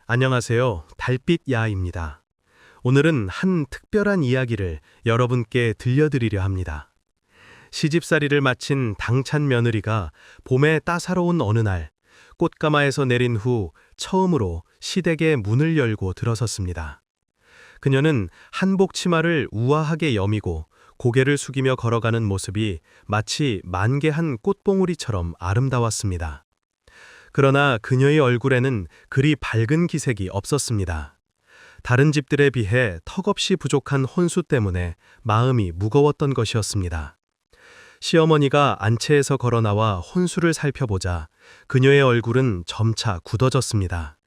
안녕하세요. 달빛 야입니다. 오늘은 한 특별한 이야기를 여러분께 들려드리려 합니다. 시집살이를 마친 당찬 며느리가 봄에 따사로운 어느 날 꽃가마에서 내린 후 처음으로 시댁의 문을 열고 들어섰습니다. 그녀는 한복 치마를 우아하게 여미고 고개를 숙이며 걸어가는 모습이 마치 만개한 꽃봉오리처럼 아름다웠습니다. 그러나 그녀의 얼굴에는 그리 밝은 기색이 없었습니다. 다른 집들에 비해 턱없이 부족한 혼수 때문에 마음이 무거웠던 것이었습니다. 시어머니가 안채에서 걸어 나와 혼수를 살펴보자 그녀의 얼굴은 점차 굳어졌습니다.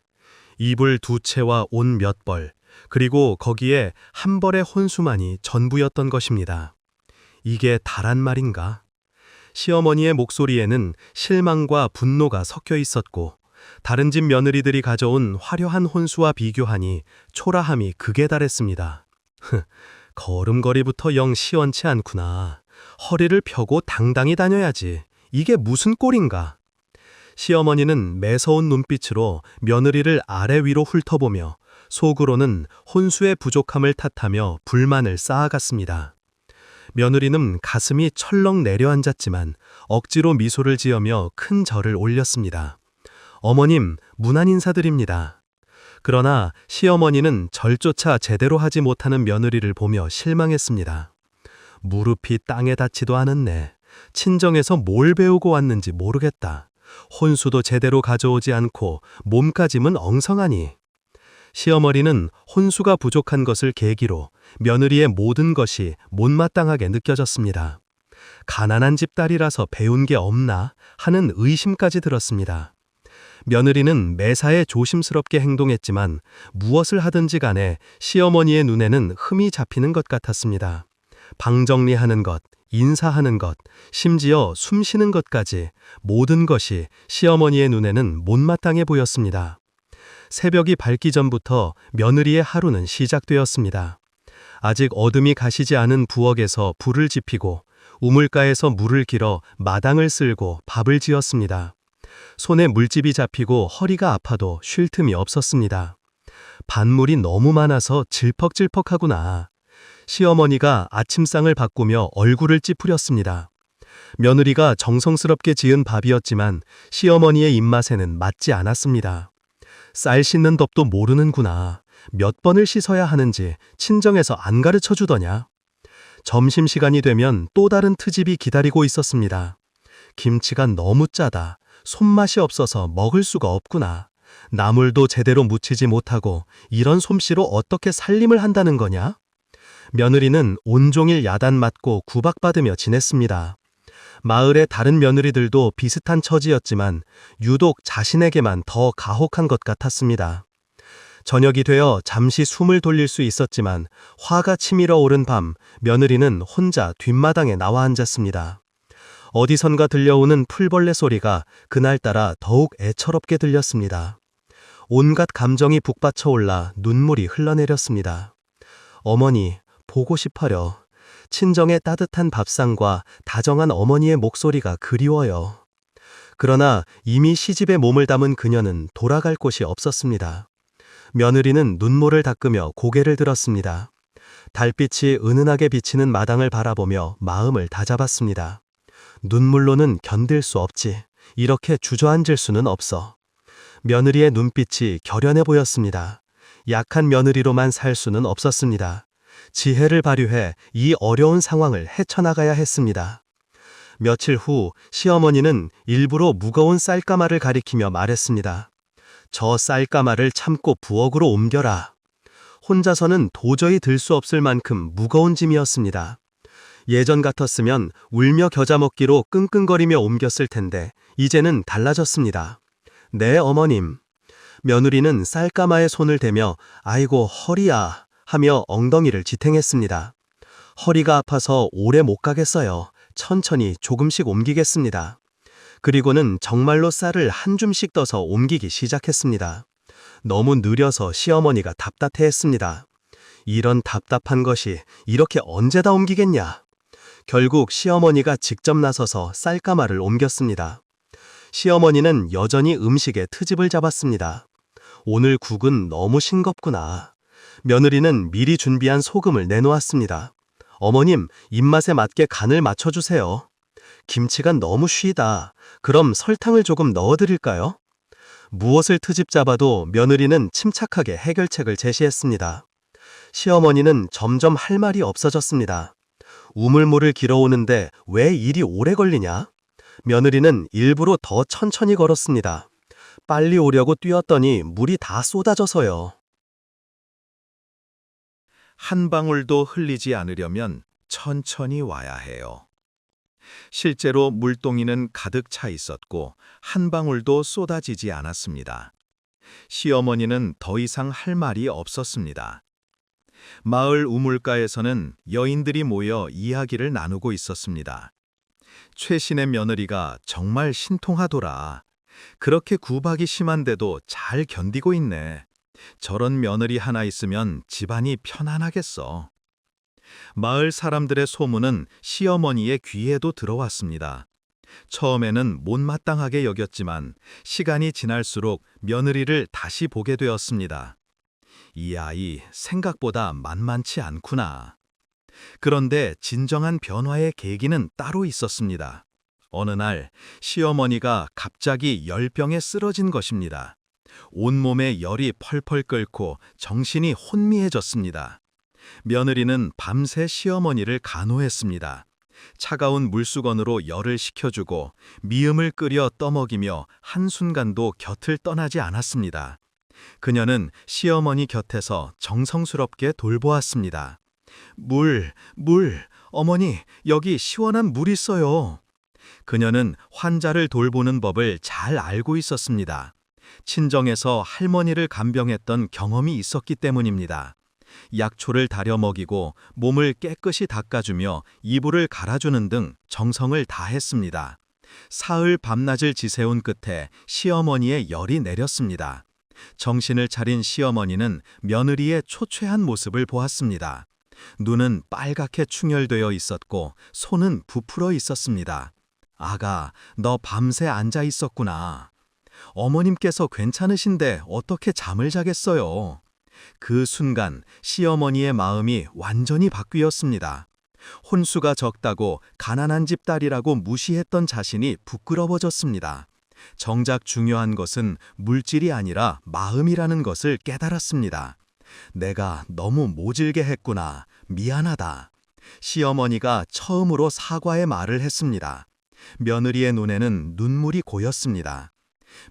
이불 두 채와 옷 몇 벌, 그리고 거기에 한 벌의 혼수만이 전부였던 것입니다. 이게 다란 말인가? 시어머니의 목소리에는 실망과 분노가 섞여 있었고 다른 집 며느리들이 가져온 화려한 혼수와 비교하니 초라함이 극에 달했습니다. 걸음걸이부터 영 시원치 않구나. 허리를 펴고 당당히 다녀야지. 이게 무슨 꼴인가? 시어머니는 매서운 눈빛으로 며느리를 아래 위로 훑어보며 속으로는 혼수의 부족함을 탓하며 불만을 쌓아갔습니다. 며느리는 가슴이 철렁 내려앉았지만 억지로 미소를 지으며 큰 절을 올렸습니다. 어머님, 문안 인사드립니다. 그러나 시어머니는 절조차 제대로 하지 못하는 며느리를 보며 실망했습니다. 무릎이 땅에 닿지도 않았네. 친정에서 뭘 배우고 왔는지 모르겠다. 혼수도 제대로 가져오지 않고 몸가짐은 엉성하니. 시어머니는 혼수가 부족한 것을 계기로 며느리의 모든 것이 못마땅하게 느껴졌습니다. 가난한 집 딸이라서 배운 게 없나 하는 의심까지 들었습니다. 며느리는 매사에 조심스럽게 행동했지만 무엇을 하든지 간에 시어머니의 눈에는 흠이 잡히는 것 같았습니다. 방 정리하는 것, 인사하는 것, 심지어 숨 쉬는 것까지 모든 것이 시어머니의 눈에는 못마땅해 보였습니다. 새벽이 밝기 전부터 며느리의 하루는 시작되었습니다. 아직 어둠이 가시지 않은 부엌에서 불을 지피고 우물가에서 물을 길어 마당을 쓸고 밥을 지었습니다. 손에 물집이 잡히고 허리가 아파도 쉴 틈이 없었습니다. 반물이 너무 많아서 질퍽질퍽하구나. 시어머니가 아침상을 바꾸며 얼굴을 찌푸렸습니다. 며느리가 정성스럽게 지은 밥이었지만 시어머니의 입맛에는 맞지 않았습니다. 쌀 씻는 법도 모르는구나. 몇 번을 씻어야 하는지 친정에서 안 가르쳐 주더냐. 점심시간이 되면 또 다른 트집이 기다리고 있었습니다. 김치가 너무 짜다. 손맛이 없어서 먹을 수가 없구나. 나물도 제대로 무치지 못하고 이런 솜씨로 어떻게 살림을 한다는 거냐? 며느리는 온종일 야단 맞고 구박받으며 지냈습니다. 마을의 다른 며느리들도 비슷한 처지였지만 유독 자신에게만 더 가혹한 것 같았습니다. 저녁이 되어 잠시 숨을 돌릴 수 있었지만 화가 치밀어 오른 밤 며느리는 혼자 뒷마당에 나와 앉았습니다. 어디선가 들려오는 풀벌레 소리가 그날따라 더욱 애처롭게 들렸습니다. 온갖 감정이 북받쳐 올라 눈물이 흘러내렸습니다. 어머니, 보고 싶어요. 친정의 따뜻한 밥상과 다정한 어머니의 목소리가 그리워요. 그러나 이미 시집에 몸을 담은 그녀는 돌아갈 곳이 없었습니다. 며느리는 눈물을 닦으며 고개를 들었습니다. 달빛이 은은하게 비치는 마당을 바라보며 마음을 다잡았습니다. 눈물로는 견딜 수 없지. 이렇게 주저앉을 수는 없어. 며느리의 눈빛이 결연해 보였습니다. 약한 며느리로만 살 수는 없었습니다. 지혜를 발휘해 이 어려운 상황을 헤쳐나가야 했습니다. 며칠 후 시어머니는 일부러 무거운 쌀가마를 가리키며 말했습니다. 저 쌀가마를 참고 부엌으로 옮겨라. 혼자서는 도저히 들 수 없을 만큼 무거운 짐이었습니다. 예전 같았으면 울며 겨자 먹기로 끙끙거리며 옮겼을 텐데 이제는 달라졌습니다. 네, 어머님. 며느리는 쌀가마에 손을 대며 아이고 허리야 하며 엉덩이를 지탱했습니다. 허리가 아파서 오래 못 가겠어요. 천천히 조금씩 옮기겠습니다. 그리고는 정말로 쌀을 한 줌씩 떠서 옮기기 시작했습니다. 너무 느려서 시어머니가 답답해했습니다. 이런 답답한 것이 이렇게 언제 다 옮기겠냐. 결국 시어머니가 직접 나서서 쌀가마를 옮겼습니다. 시어머니는 여전히 음식에 트집을 잡았습니다. 오늘 국은 너무 싱겁구나. 며느리는 미리 준비한 소금을 내놓았습니다. 어머님, 입맛에 맞게 간을 맞춰주세요. 김치가 너무 쉬다. 그럼 설탕을 조금 넣어드릴까요? 무엇을 트집 잡아도 며느리는 침착하게 해결책을 제시했습니다. 시어머니는 점점 할 말이 없어졌습니다. 우물물을 길어오는데 왜 일이 오래 걸리냐? 며느리는 일부러 더 천천히 걸었습니다. 빨리 오려고 뛰었더니 물이 다 쏟아져서요. 한 방울도 흘리지 않으려면 천천히 와야 해요. 실제로 물동이는 가득 차 있었고 한 방울도 쏟아지지 않았습니다. 시어머니는 더 이상 할 말이 없었습니다. 마을 우물가에서는 여인들이 모여 이야기를 나누고 있었습니다. 최신의 며느리가 정말 신통하더라. 그렇게 구박이 심한데도 잘 견디고 있네. 저런 며느리 하나 있으면 집안이 편안하겠어. 마을 사람들의 소문은 시어머니의 귀에도 들어왔습니다. 처음에는 못마땅하게 여겼지만 시간이 지날수록 며느리를 다시 보게 되었습니다. 이 아이 생각보다 만만치 않구나. 그런데 진정한 변화의 계기는 따로 있었습니다. 어느 날 시어머니가 갑자기 열병에 쓰러진 것입니다. 온몸에 열이 펄펄 끓고 정신이 혼미해졌습니다. 며느리는 밤새 시어머니를 간호했습니다. 차가운 물수건으로 열을 식혀주고 미음을 끓여 떠먹이며 한순간도 곁을 떠나지 않았습니다. 그녀는 시어머니 곁에서 정성스럽게 돌보았습니다. 물, 어머니, 여기 시원한 물 있어요. 그녀는 환자를 돌보는 법을 잘 알고 있었습니다. 친정에서 할머니를 간병했던 경험이 있었기 때문입니다. 약초를 다려 먹이고 몸을 깨끗이 닦아주며 이불을 갈아주는 등 정성을 다했습니다. 사흘 밤낮을 지새운 끝에 시어머니의 열이 내렸습니다. 정신을 차린 시어머니는 며느리의 초췌한 모습을 보았습니다. 눈은 빨갛게 충혈되어 있었고 손은 부풀어 있었습니다. 아가, 너 밤새 앉아 있었구나. 어머님께서 괜찮으신데 어떻게 잠을 자겠어요? 그 순간 시어머니의 마음이 완전히 바뀌었습니다. 혼수가 적다고 가난한 집 딸이라고 무시했던 자신이 부끄러워졌습니다. 정작 중요한 것은 물질이 아니라 마음이라는 것을 깨달았습니다. 내가 너무 모질게 했구나. 미안하다. 시어머니가 처음으로 사과의 말을 했습니다. 며느리의 눈에는 눈물이 고였습니다.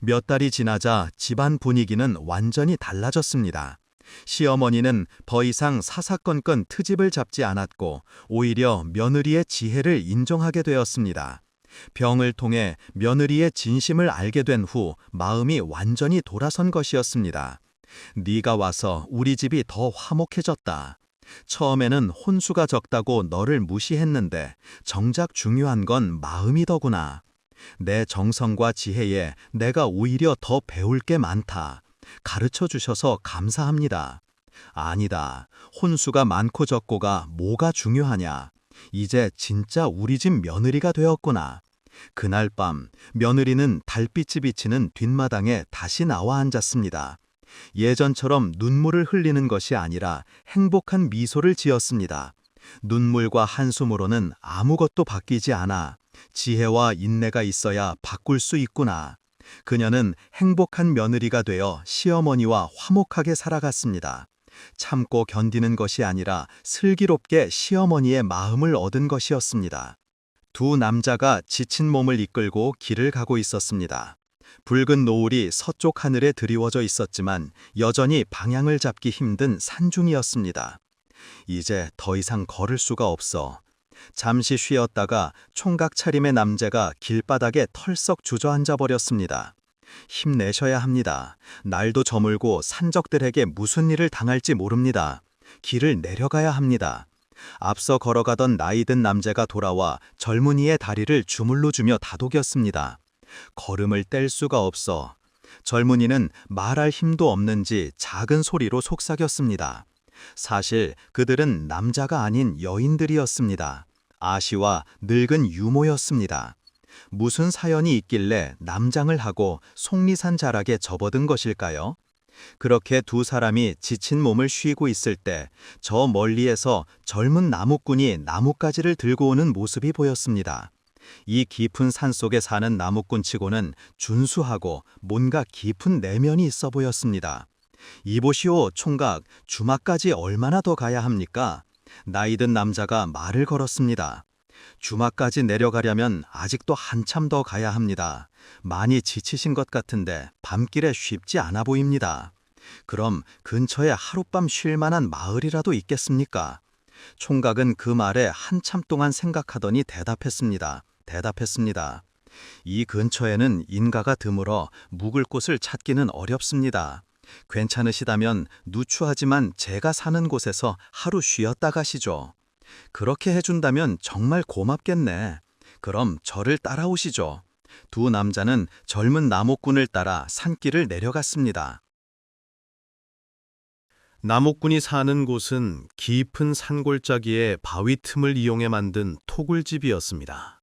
몇 달이 지나자 집안 분위기는 완전히 달라졌습니다. 시어머니는 더 이상 사사건건 트집을 잡지 않았고 오히려 며느리의 지혜를 인정하게 되었습니다. 병을 통해 며느리의 진심을 알게 된 후 마음이 완전히 돌아선 것이었습니다. 네가 와서 우리 집이 더 화목해졌다. 처음에는 혼수가 적다고 너를 무시했는데 정작 중요한 건 마음이더구나. 내 정성과 지혜에 내가 오히려 더 배울 게 많다. 가르쳐 주셔서 감사합니다. 아니다. 혼수가 많고 적고가 뭐가 중요하냐. 이제 진짜 우리 집 며느리가 되었구나. 그날 밤 며느리는 달빛이 비치는 뒷마당에 다시 나와 앉았습니다. 예전처럼 눈물을 흘리는 것이 아니라 행복한 미소를 지었습니다. 눈물과 한숨으로는 아무것도 바뀌지 않아. 지혜와 인내가 있어야 바꿀 수 있구나. 그녀는 행복한 며느리가 되어 시어머니와 화목하게 살아갔습니다. 참고 견디는 것이 아니라 슬기롭게 시어머니의 마음을 얻은 것이었습니다. 두 남자가 지친 몸을 이끌고 길을 가고 있었습니다. 붉은 노을이 서쪽 하늘에 드리워져 있었지만 여전히 방향을 잡기 힘든 산중이었습니다. 이제 더 이상 걸을 수가 없어. 잠시 쉬었다가 총각 차림의 남자가 길바닥에 털썩 주저앉아 버렸습니다. 힘내셔야 합니다. 날도 저물고 산적들에게 무슨 일을 당할지 모릅니다. 길을 내려가야 합니다. 앞서 걸어가던 나이 든 남자가 돌아와 젊은이의 다리를 주물러 주며 다독였습니다. 걸음을 뗄 수가 없어. 젊은이는 말할 힘도 없는지 작은 소리로 속삭였습니다. 사실 그들은 남자가 아닌 여인들이었습니다. 아시와 늙은 유모였습니다. 무슨 사연이 있길래 남장을 하고 속리산 자락에 접어든 것일까요? 그렇게 두 사람이 지친 몸을 쉬고 있을 때 저 멀리에서 젊은 나무꾼이 나뭇가지를 들고 오는 모습이 보였습니다. 이 깊은 산 속에 사는 나무꾼치고는 준수하고 뭔가 깊은 내면이 있어 보였습니다. 이보시오, 총각, 주막까지 얼마나 더 가야 합니까? 나이든 남자가 말을 걸었습니다. 주막까지 내려가려면 아직도 한참 더 가야 합니다. 많이 지치신 것 같은데 밤길에 쉽지 않아 보입니다. 그럼 근처에 하룻밤 쉴 만한 마을이라도 있겠습니까? 총각은 그 말에 한참 동안 생각하더니 대답했습니다. 이 근처에는 인가가 드물어 묵을 곳을 찾기는 어렵습니다. 괜찮으시다면 누추하지만 제가 사는 곳에서 하루 쉬었다 가시죠. 그렇게 해준다면 정말 고맙겠네. 그럼 저를 따라오시죠. 두 남자는 젊은 나무꾼을 따라 산길을 내려갔습니다. 나무꾼이 사는 곳은 깊은 산골짜기에 바위 틈을 이용해 만든 토굴집이었습니다.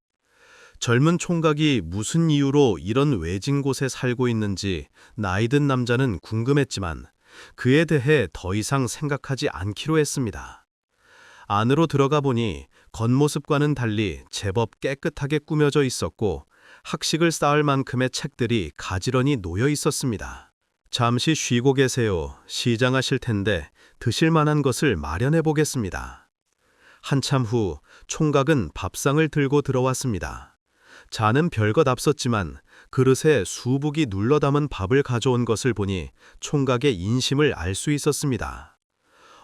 젊은 총각이 무슨 이유로 이런 외진 곳에 살고 있는지 나이든 남자는 궁금했지만 그에 대해 더 이상 생각하지 않기로 했습니다. 안으로 들어가 보니 겉모습과는 달리 제법 깨끗하게 꾸며져 있었고 학식을 쌓을 만큼의 책들이 가지런히 놓여 있었습니다. 잠시 쉬고 계세요. 시장하실 텐데 드실 만한 것을 마련해 보겠습니다. 한참 후 총각은 밥상을 들고 들어왔습니다. 잔은 별것 앞섰지만 그릇에 수북이 눌러 담은 밥을 가져온 것을 보니 총각의 인심을 알 수 있었습니다.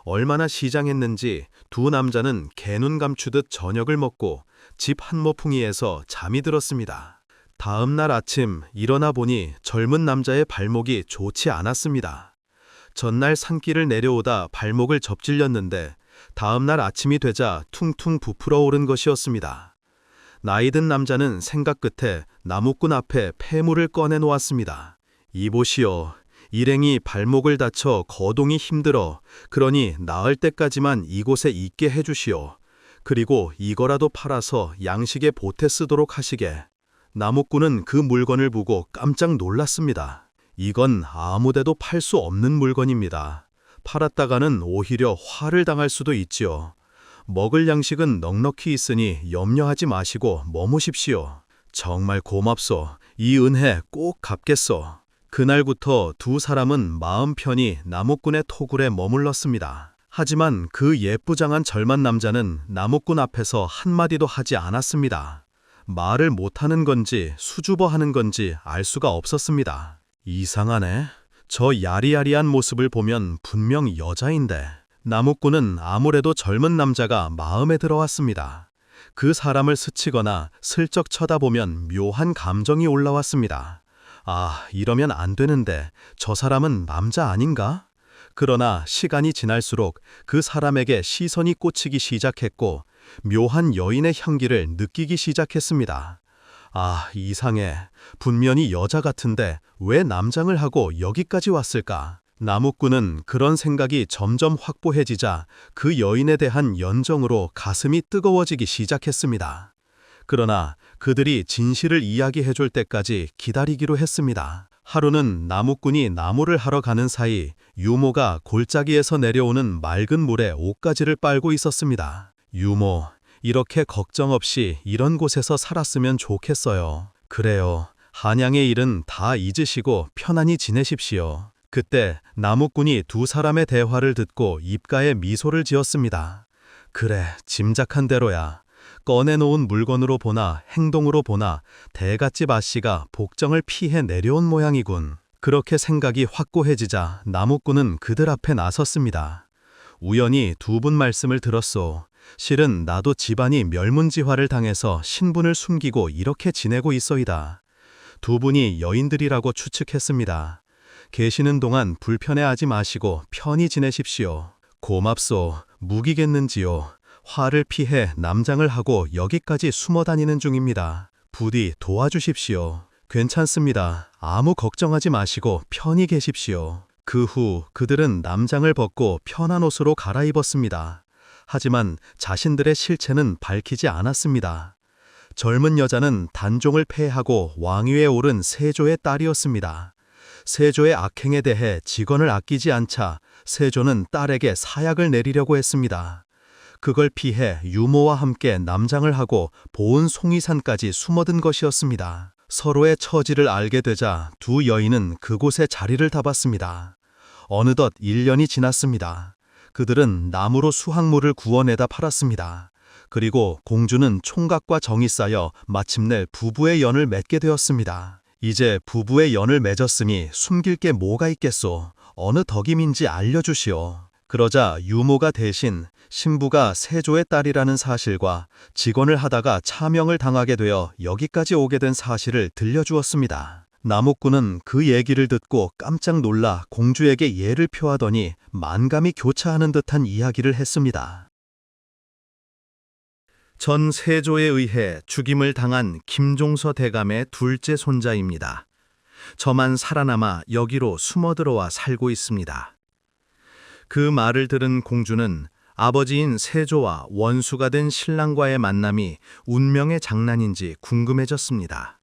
얼마나 시장했는지 두 남자는 개눈 감추듯 저녁을 먹고 집 한모풍이에서 잠이 들었습니다. 다음 날 아침 일어나 보니 젊은 남자의 발목이 좋지 않았습니다. 전날 산길을 내려오다 발목을 접질렸는데 다음 날 아침이 되자 퉁퉁 부풀어 오른 것이었습니다. 나이든 남자는 생각 끝에 나무꾼 앞에 폐물을 꺼내 놓았습니다. 이보시오. 일행이 발목을 다쳐 거동이 힘들어 그러니 나을 때까지만 이곳에 있게 해주시오. 그리고 이거라도 팔아서 양식에 보태 쓰도록 하시게. 나무꾼은 그 물건을 보고 깜짝 놀랐습니다. 이건 아무데도 팔 수 없는 물건입니다. 팔았다가는 오히려 화를 당할 수도 있지요. 먹을 양식은 넉넉히 있으니 염려하지 마시고 머무십시오. 정말 고맙소. 이 은혜 꼭 갚겠소. 그날부터 두 사람은 마음 편히 나무꾼의 토굴에 머물렀습니다. 하지만 그 예쁘장한 젊은 남자는 나무꾼 앞에서 한마디도 하지 않았습니다. 말을 못하는 건지 수줍어하는 건지 알 수가 없었습니다. 이상하네. 저 야리야리한 모습을 보면 분명 여자인데. 나무꾼은 아무래도 젊은 남자가 마음에 들어왔습니다. 그 사람을 스치거나 슬쩍 쳐다보면 묘한 감정이 올라왔습니다. 아, 이러면 안 되는데 저 사람은 남자 아닌가? 그러나 시간이 지날수록 그 사람에게 시선이 꽂히기 시작했고 묘한 여인의 향기를 느끼기 시작했습니다. 아, 이상해. 분명히 여자 같은데 왜 남장을 하고 여기까지 왔을까? 나무꾼은 그런 생각이 점점 확고해지자 그 여인에 대한 연정으로 가슴이 뜨거워지기 시작했습니다. 그러나 그들이 진실을 이야기해 줄 때까지 기다리기로 했습니다. 하루는 나무꾼이 나무를 하러 가는 사이 유모가 골짜기에서 내려오는 맑은 물에 옷가지를 빨고 있었습니다. 유모, 이렇게 걱정 없이 이런 곳에서 살았으면 좋겠어요. 그래요. 한양의 일은 다 잊으시고 편안히 지내십시오. 그때 나무꾼이 두 사람의 대화를 듣고 입가에 미소를 지었습니다. 그래, 짐작한 대로야. 꺼내놓은 물건으로 보나 행동으로 보나 대갓집 아씨가 복정을 피해 내려온 모양이군. 그렇게 생각이 확고해지자 나무꾼은 그들 앞에 나섰습니다. 우연히 두 분 말씀을 들었소. 실은 나도 집안이 멸문지화를 당해서 신분을 숨기고 이렇게 지내고 있어이다. 두 분이 여인들이라고 추측했습니다. 계시는 동안 불편해하지 마시고 편히 지내십시오. 고맙소. 묵이겠는지요. 화를 피해 남장을 하고 여기까지 숨어 다니는 중입니다. 부디 도와주십시오. 괜찮습니다. 아무 걱정하지 마시고 편히 계십시오. 그 후 그들은 남장을 벗고 편한 옷으로 갈아입었습니다. 하지만 자신들의 실체는 밝히지 않았습니다. 젊은 여자는 단종을 폐하고 왕위에 오른 세조의 딸이었습니다. 세조의 악행에 대해 직언을 아끼지 않자 세조는 딸에게 사약을 내리려고 했습니다. 그걸 피해 유모와 함께 남장을 하고 보은 송이산까지 숨어든 것이었습니다. 서로의 처지를 알게 되자 두 여인은 그곳에 자리를 잡았습니다. 어느덧 1년이 지났습니다. 그들은 나무로 수확물을 구워내다 팔았습니다. 그리고 공주는 총각과 정이 쌓여 마침내 부부의 연을 맺게 되었습니다. 이제 부부의 연을 맺었으니 숨길 게 뭐가 있겠소? 어느 덕임인지 알려주시오. 그러자 유모가 대신 신부가 세조의 딸이라는 사실과 직언을 하다가 차명을 당하게 되어 여기까지 오게 된 사실을 들려주었습니다. 나무꾼은 그 얘기를 듣고 깜짝 놀라 공주에게 예를 표하더니 만감이 교차하는 듯한 이야기를 했습니다. 전 세조에 의해 죽임을 당한 김종서 대감의 둘째 손자입니다. 저만 살아남아 여기로 숨어들어와 살고 있습니다. 그 말을 들은 공주는 아버지인 세조와 원수가 된 신랑과의 만남이 운명의 장난인지 궁금해졌습니다.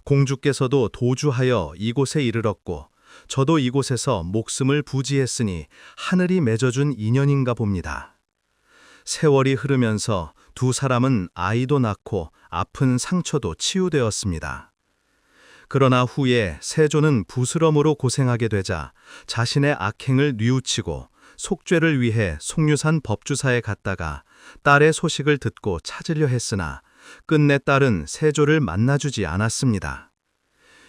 공주께서도 도주하여 이곳에 이르렀고 저도 이곳에서 목숨을 부지했으니 하늘이 맺어준 인연인가 봅니다. 세월이 흐르면서 두 사람은 아이도 낳고 아픈 상처도 치유되었습니다. 그러나 후에 세조는 부스럼으로 고생하게 되자 자신의 악행을 뉘우치고 속죄를 위해 속류산 법주사에 갔다가 딸의 소식을 듣고 찾으려 했으나 끝내 딸은 세조를 만나주지 않았습니다.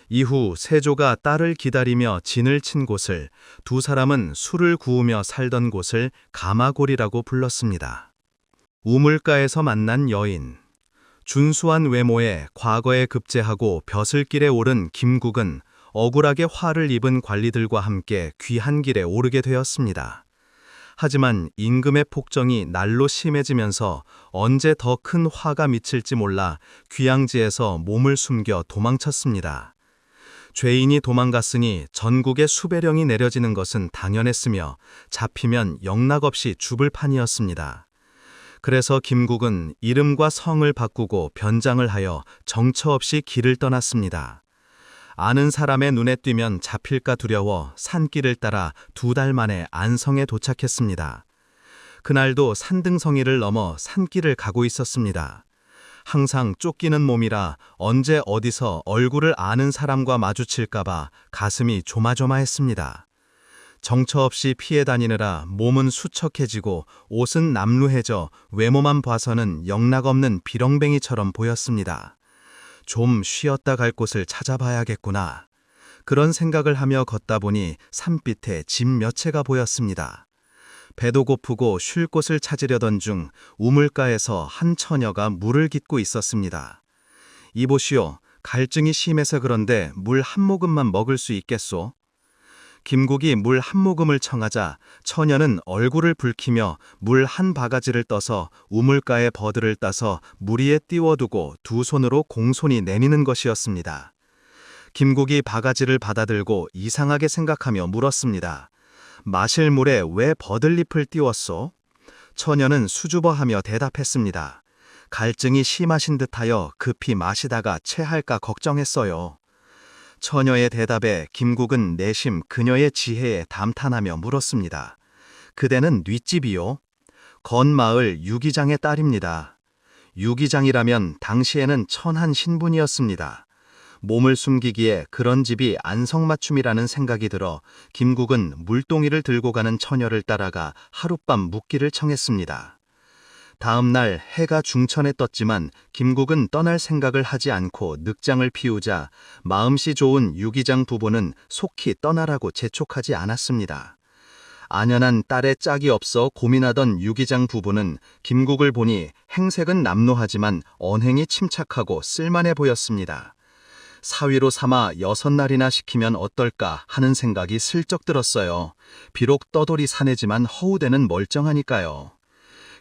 이후 세조가 딸을 기다리며 진을 친 곳을 두 사람은 술을 구우며 살던 곳을 가마골이라고 불렀습니다. 우물가에서 만난 여인. 준수한 외모에 과거에 급제하고 벼슬길에 오른 김국은 억울하게 화를 입은 관리들과 함께 귀한 길에 오르게 되었습니다. 하지만 임금의 폭정이 날로 심해지면서 언제 더 큰 화가 미칠지 몰라 귀양지에서 몸을 숨겨 도망쳤습니다. 죄인이 도망갔으니 전국에 수배령이 내려지는 것은 당연했으며 잡히면 영락없이 죽을 판이었습니다. 그래서 김국은 이름과 성을 바꾸고 변장을 하여 정처 없이 길을 떠났습니다. 아는 사람의 눈에 띄면 잡힐까 두려워 산길을 따라 2달 만에 안성에 도착했습니다. 그날도 산등성이를 넘어 산길을 가고 있었습니다. 항상 쫓기는 몸이라 언제 어디서 얼굴을 아는 사람과 마주칠까봐 가슴이 조마조마했습니다. 정처 없이 피해 다니느라 몸은 수척해지고 옷은 남루해져 외모만 봐서는 영락없는 비렁뱅이처럼 보였습니다. 좀 쉬었다 갈 곳을 찾아봐야겠구나. 그런 생각을 하며 걷다 보니 산빛에 집 몇 채가 보였습니다. 배도 고프고 쉴 곳을 찾으려던 중 우물가에서 한 처녀가 물을 깃고 있었습니다. 이보시오, 갈증이 심해서 그런데 물 한 모금만 먹을 수 있겠소? 김국이 물 한 모금을 청하자 처녀는 얼굴을 붉히며 물 한 바가지를 떠서 우물가에 버들을 따서 물 위에 띄워두고 두 손으로 공손히 내미는 것이었습니다. 김국이 바가지를 받아들고 이상하게 생각하며 물었습니다. 마실 물에 왜 버들잎을 띄웠소? 처녀는 수줍어하며 대답했습니다. 갈증이 심하신 듯하여 급히 마시다가 체할까 걱정했어요. 처녀의 대답에 김국은 내심 그녀의 지혜에 감탄하며 물었습니다. 그대는 뉘집이요? 건마을 유기장의 딸입니다. 유기장이라면 당시에는 천한 신분이었습니다. 몸을 숨기기에 그런 집이 안성맞춤이라는 생각이 들어 김국은 물동이를 들고 가는 처녀를 따라가 하룻밤 묵기를 청했습니다. 다음 날 해가 중천에 떴지만 김국은 떠날 생각을 하지 않고 늑장을 피우자 마음씨 좋은 유기장 부부는 속히 떠나라고 재촉하지 않았습니다. 안연한 딸의 짝이 없어 고민하던 유기장 부부는 김국을 보니 행색은 남루하지만 언행이 침착하고 쓸만해 보였습니다. 사위로 삼아 6날이나 시키면 어떨까 하는 생각이 슬쩍 들었어요. 비록 떠돌이 사내지만 허우대는 멀쩡하니까요.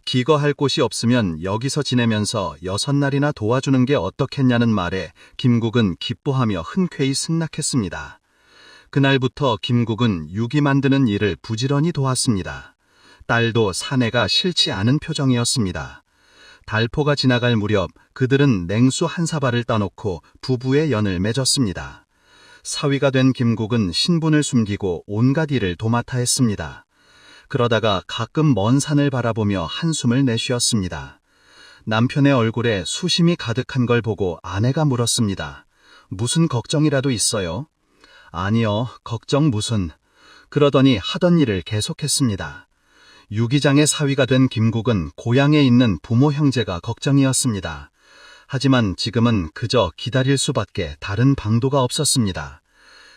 기거할 곳이 없으면 여기서 지내면서 6날이나 도와주는 게 어떻겠냐는 말에 김국은 기뻐하며 흔쾌히 승낙했습니다. 그날부터 김국은 유기 만드는 일을 부지런히 도왔습니다. 딸도 사내가 싫지 않은 표정이었습니다. 달포가 지나갈 무렵 그들은 냉수 한 사발을 따놓고 부부의 연을 맺었습니다. 사위가 된 김국은 신분을 숨기고 온갖 일을 도맡아 했습니다. 그러다가 가끔 먼 산을 바라보며 한숨을 내쉬었습니다. 남편의 얼굴에 수심이 가득한 걸 보고 아내가 물었습니다. 무슨 걱정이라도 있어요? 아니요, 걱정 무슨. 그러더니 하던 일을 계속했습니다. 유기장의 사위가 된 김국은 고향에 있는 부모 형제가 걱정이었습니다. 하지만 지금은 그저 기다릴 수밖에 다른 방도가 없었습니다.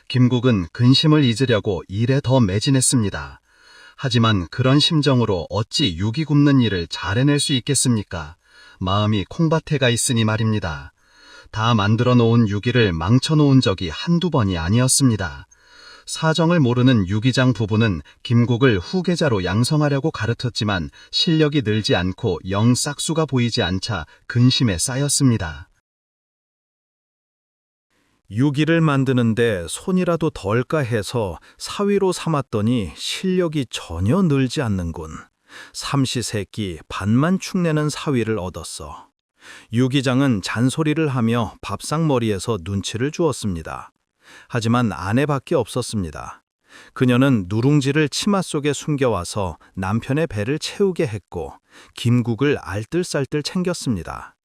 김국은 근심을 잊으려고 일에 더 매진했습니다. 하지만 그런 심정으로 어찌 유기 굽는 일을 잘 해낼 수 있겠습니까? 마음이 콩밭에 가 있으니 말입니다. 다 만들어 놓은 유기를 망쳐 놓은 적이 한두 번이 아니었습니다. 사정을 모르는 유기장 부부는 김국을 후계자로 양성하려고 가르쳤지만 실력이 늘지 않고 영 싹수가 보이지 않자 근심에 쌓였습니다. 유기를 만드는데 손이라도 덜까 해서 사위로 삼았더니 실력이 전혀 늘지 않는군. 삼시세끼 반만 축내는 사위를 얻었어. 유기장은 잔소리를 하며 밥상머리에서 눈치를 주었습니다. 하지만 아내밖에 없었습니다. 그녀는 누룽지를 치마 속에 숨겨와서 남편의 배를 채우게 했고 김국을 알뜰살뜰 챙겼습니다.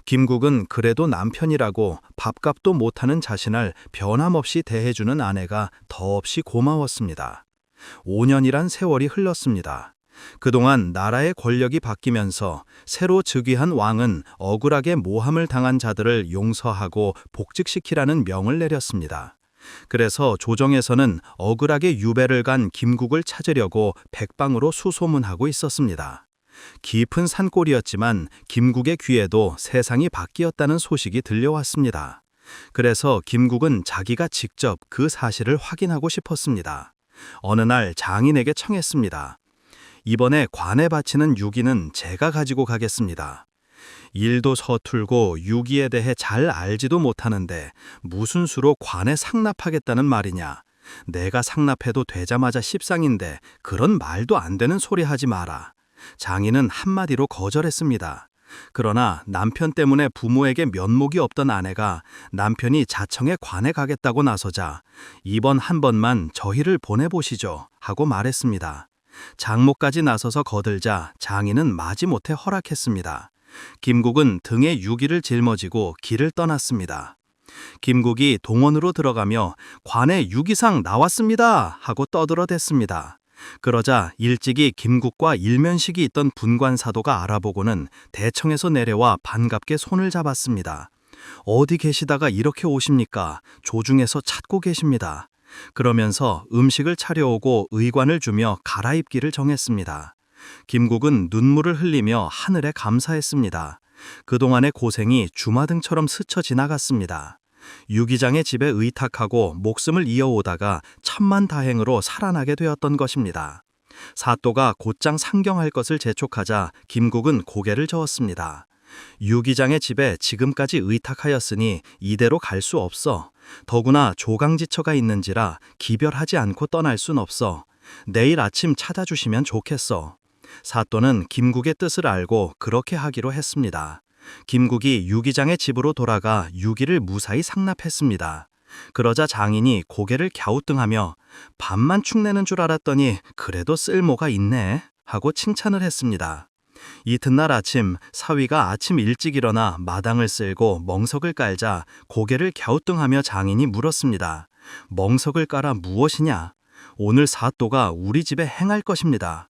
김국은 그래도 남편이라고 밥값도 못하는 자신을 변함없이 대해주는 아내가 더없이 고마웠습니다. 5년이란 세월이 흘렀습니다. 그동안 나라의 권력이 바뀌면서 새로 즉위한 왕은 억울하게 모함을 당한 자들을 용서하고 복직시키라는 명을 내렸습니다. 그래서 조정에서는 억울하게 유배를 간 김국을 찾으려고 백방으로 수소문하고 있었습니다. 깊은 산골이었지만 김국의 귀에도 세상이 바뀌었다는 소식이 들려왔습니다. 그래서 김국은 자기가 직접 그 사실을 확인하고 싶었습니다. 어느 날 장인에게 청했습니다. 이번에 관에 바치는 유기는 제가 가지고 가겠습니다. 일도 서툴고 유기에 대해 잘 알지도 못하는데 무슨 수로 관에 상납하겠다는 말이냐. 내가 상납해도 되자마자 십상인데 그런 말도 안 되는 소리 하지 마라. 장인은 한마디로 거절했습니다. 그러나 남편 때문에 부모에게 면목이 없던 아내가 남편이 자청에 관에 가겠다고 나서자 이번 한 번만 저희를 보내보시죠 하고 말했습니다. 장모까지 나서서 거들자 장인은 마지못해 허락했습니다. 김국은 등에 유기를 짊어지고 길을 떠났습니다. 김국이 동원으로 들어가며 관에 유기상 나왔습니다 하고 떠들어댔습니다. 그러자 일찍이 김국과 일면식이 있던 분관사도가 알아보고는 대청에서 내려와 반갑게 손을 잡았습니다. 어디 계시다가 이렇게 오십니까? 조중에서 찾고 계십니다. 그러면서 음식을 차려오고 의관을 주며 갈아입기를 정했습니다. 김국은 눈물을 흘리며 하늘에 감사했습니다. 그동안의 고생이 주마등처럼 스쳐 지나갔습니다. 유기장의 집에 의탁하고 목숨을 이어오다가 천만다행으로 살아나게 되었던 것입니다. 사또가 곧장 상경할 것을 재촉하자 김국은 고개를 저었습니다. 유기장의 집에 지금까지 의탁하였으니 이대로 갈 수 없어. 더구나 조강지처가 있는지라 기별하지 않고 떠날 순 없어. 내일 아침 찾아주시면 좋겠어. 사또는 김국의 뜻을 알고 그렇게 하기로 했습니다. 김국이 유기장의 집으로 돌아가 유기를 무사히 상납했습니다. 그러자 장인이 고개를 갸우뚱하며 밥만 축내는 줄 알았더니 그래도 쓸모가 있네 하고 칭찬을 했습니다. 이튿날 아침 사위가 아침 일찍 일어나 마당을 쓸고 멍석을 깔자 고개를 갸우뚱하며 장인이 물었습니다. 멍석을 깔아 무엇이냐? 오늘 사또가 우리 집에 행할 것입니다.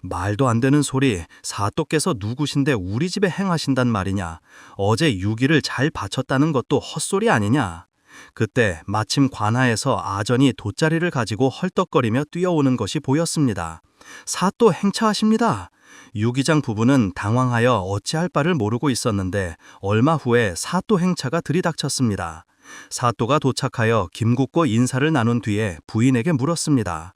말도 안 되는 소리, 사또께서 누구신데 우리 집에 행하신단 말이냐? 어제 유기를 잘 바쳤다는 것도 헛소리 아니냐? 그때 마침 관하에서 아전이 돗자리를 가지고 헐떡거리며 뛰어오는 것이 보였습니다. 사또 행차하십니다. 유기장 부부는 당황하여 어찌할 바를 모르고 있었는데 얼마 후에 사또 행차가 들이닥쳤습니다. 사또가 도착하여 김국과 인사를 나눈 뒤에 부인에게 물었습니다.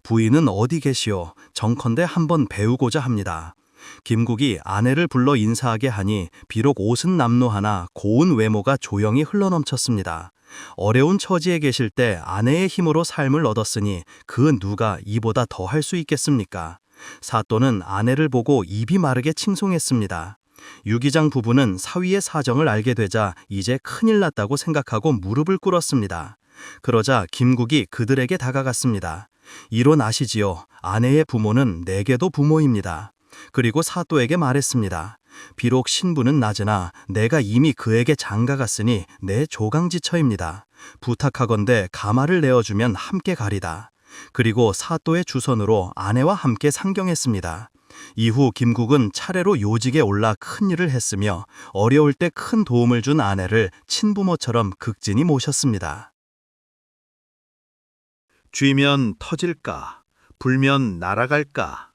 부인은 어디 계시오? 정컨대 한번 배우고자 합니다. 김국이 아내를 불러 인사하게 하니 비록 옷은 남루하나 고운 외모가 조용히 흘러넘쳤습니다. 어려운 처지에 계실 때 아내의 힘으로 삶을 얻었으니 그 누가 이보다 더 할 수 있겠습니까? 사또는 아내를 보고 입이 마르게 칭송했습니다. 유기장 부부는 사위의 사정을 알게 되자 이제 큰일 났다고 생각하고 무릎을 꿇었습니다. 그러자 김국이 그들에게 다가갔습니다. 이론 아시지요? 아내의 부모는 내게도 부모입니다. 그리고 사또에게 말했습니다. 비록 신분은 낮으나 내가 이미 그에게 장가갔으니 내 조강지처입니다. 부탁하건대 가마를 내어주면 함께 가리다. 그리고 사또의 주선으로 아내와 함께 상경했습니다. 이후 김국은 차례로 요직에 올라 큰 일을 했으며 어려울 때 큰 도움을 준 아내를 친부모처럼 극진히 모셨습니다. 쥐면 터질까, 불면 날아갈까.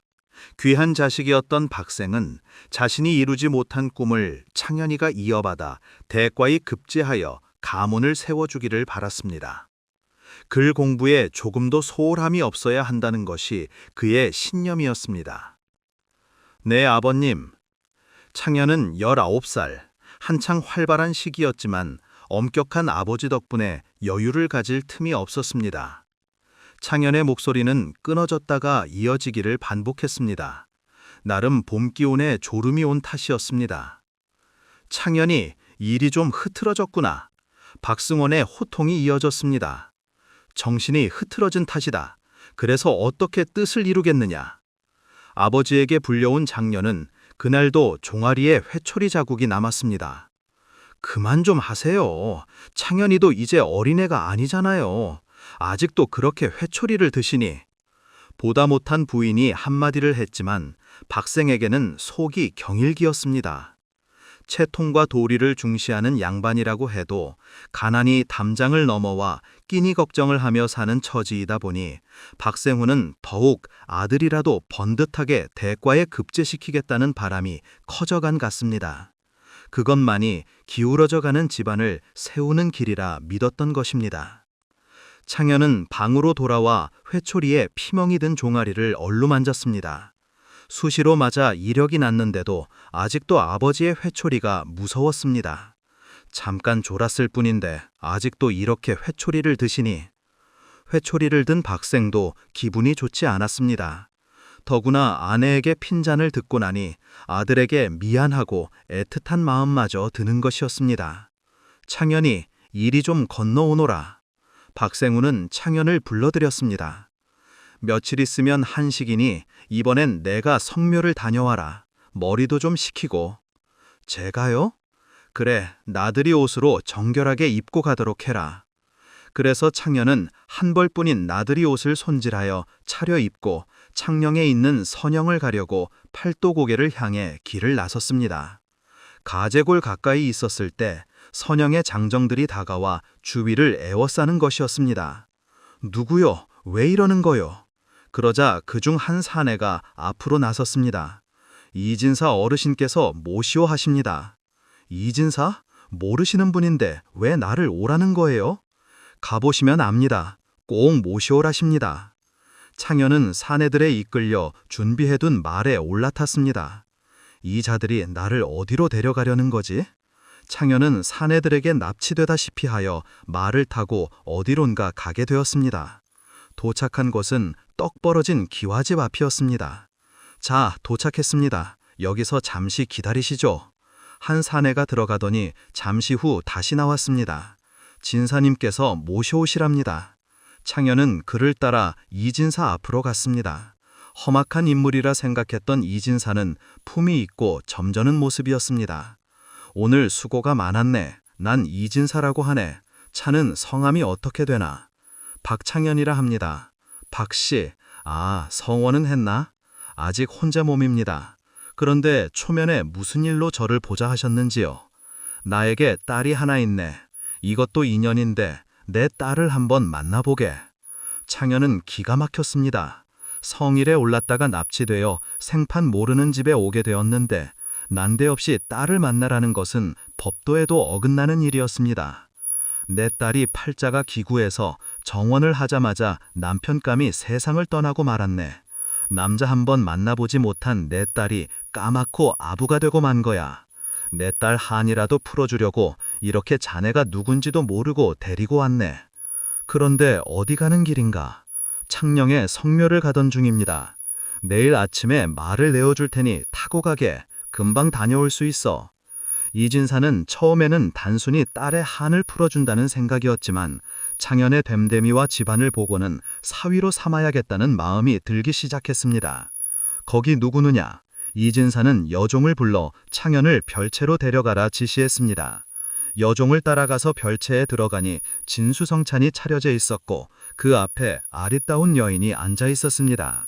귀한 자식이었던 박생은 자신이 이루지 못한 꿈을 창현이가 이어받아 대과에 급제하여 가문을 세워주기를 바랐습니다. 글 공부에 조금도 소홀함이 없어야 한다는 것이 그의 신념이었습니다. 네, 아버님. 창현은 19살, 한창 활발한 시기였지만 엄격한 아버지 덕분에 여유를 가질 틈이 없었습니다. 창현의 목소리는 끊어졌다가 이어지기를 반복했습니다. 나름 봄 기운에 졸음이 온 탓이었습니다. 창현이 일이 좀 흐트러졌구나. 박승원의 호통이 이어졌습니다. 정신이 흐트러진 탓이다. 그래서 어떻게 뜻을 이루겠느냐. 아버지에게 불려온 장녀는 그날도 종아리에 회초리 자국이 남았습니다. 그만 좀 하세요. 창현이도 이제 어린애가 아니잖아요. 아직도 그렇게 회초리를 드시니. 보다 못한 부인이 한마디를 했지만 박생에게는 속이 경일기였습니다. 채통과 도리를 중시하는 양반이라고 해도 가난이 담장을 넘어와 끼니 걱정을 하며 사는 처지이다 보니 박생훈은 더욱 아들이라도 번듯하게 대과에 급제시키겠다는 바람이 커져간 같습니다. 그것만이 기울어져가는 집안을 세우는 길이라 믿었던 것입니다. 창현은 방으로 돌아와 회초리에 피멍이 든 종아리를 얼루만졌습니다. 수시로 맞아 이력이 났는데도 아직도 아버지의 회초리가 무서웠습니다. 잠깐 졸았을 뿐인데 아직도 이렇게 회초리를 드시니. 회초리를 든 박생도 기분이 좋지 않았습니다. 더구나 아내에게 핀잔을 듣고 나니 아들에게 미안하고 애틋한 마음마저 드는 것이었습니다. 창현이 이리 좀 건너오너라. 박생우는 창현을 불러들였습니다. 며칠 있으면 한식이니 이번엔 내가 성묘를 다녀와라. 머리도 좀 식히고. 제가요? 그래, 나들이 옷으로 정결하게 입고 가도록 해라. 그래서 창현은 한 벌뿐인 나들이 옷을 손질하여 차려입고 창녕에 있는 선영을 가려고 팔도고개를 향해 길을 나섰습니다. 가제골 가까이 있었을 때 선영의 장정들이 다가와 주위를 에워싸는 것이었습니다. 누구요? 왜 이러는 거요? 그러자 그중 한 사내가 앞으로 나섰습니다. 이진사 어르신께서 모시오 하십니다. 이진사? 모르시는 분인데 왜 나를 오라는 거예요? 가보시면 압니다. 꼭 모시오라십니다. 창현은 사내들에 이끌려 준비해둔 말에 올라탔습니다. 이 자들이 나를 어디로 데려가려는 거지? 창현은 사내들에게 납치되다시피 하여 말을 타고 어디론가 가게 되었습니다. 도착한 곳은 떡 벌어진 기와집 앞이었습니다. 자, 도착했습니다. 여기서 잠시 기다리시죠. 한 사내가 들어가더니 잠시 후 다시 나왔습니다. 진사님께서 모셔오시랍니다. 창현은 그를 따라 이진사 앞으로 갔습니다. 험악한 인물이라 생각했던 이진사는 품이 있고 점잖은 모습이었습니다. 오늘 수고가 많았네. 난 이진사라고 하네. 차는 성함이 어떻게 되나? 박창현이라 합니다. 박씨, 성원은 했나? 아직 혼자 몸입니다. 그런데 초면에 무슨 일로 저를 보자 하셨는지요? 나에게 딸이 하나 있네. 이것도 인연인데 내 딸을 한번 만나보게. 창현은 기가 막혔습니다. 성일에 올랐다가 납치되어 생판 모르는 집에 오게 되었는데 난데없이 딸을 만나라는 것은 법도에도 어긋나는 일이었습니다. 내 딸이 팔자가 기구해서 정원을 하자마자 남편감이 세상을 떠나고 말았네. 남자 한번 만나보지 못한 내 딸이 까맣고 아부가 되고 만 거야. 내 딸 한이라도 풀어주려고 이렇게 자네가 누군지도 모르고 데리고 왔네. 그런데 어디 가는 길인가? 창녕에 성묘를 가던 중입니다. 내일 아침에 말을 내어줄 테니 타고 가게. 금방 다녀올 수 있어. 이진사는 처음에는 단순히 딸의 한을 풀어준다는 생각이었지만 창현의 됨됨이와 집안을 보고는 사위로 삼아야겠다는 마음이 들기 시작했습니다. 거기 누구느냐? 이진사는 여종을 불러 창현을 별채로 데려가라 지시했습니다. 여종을 따라가서 별채에 들어가니 진수성찬이 차려져 있었고 그 앞에 아리따운 여인이 앉아 있었습니다.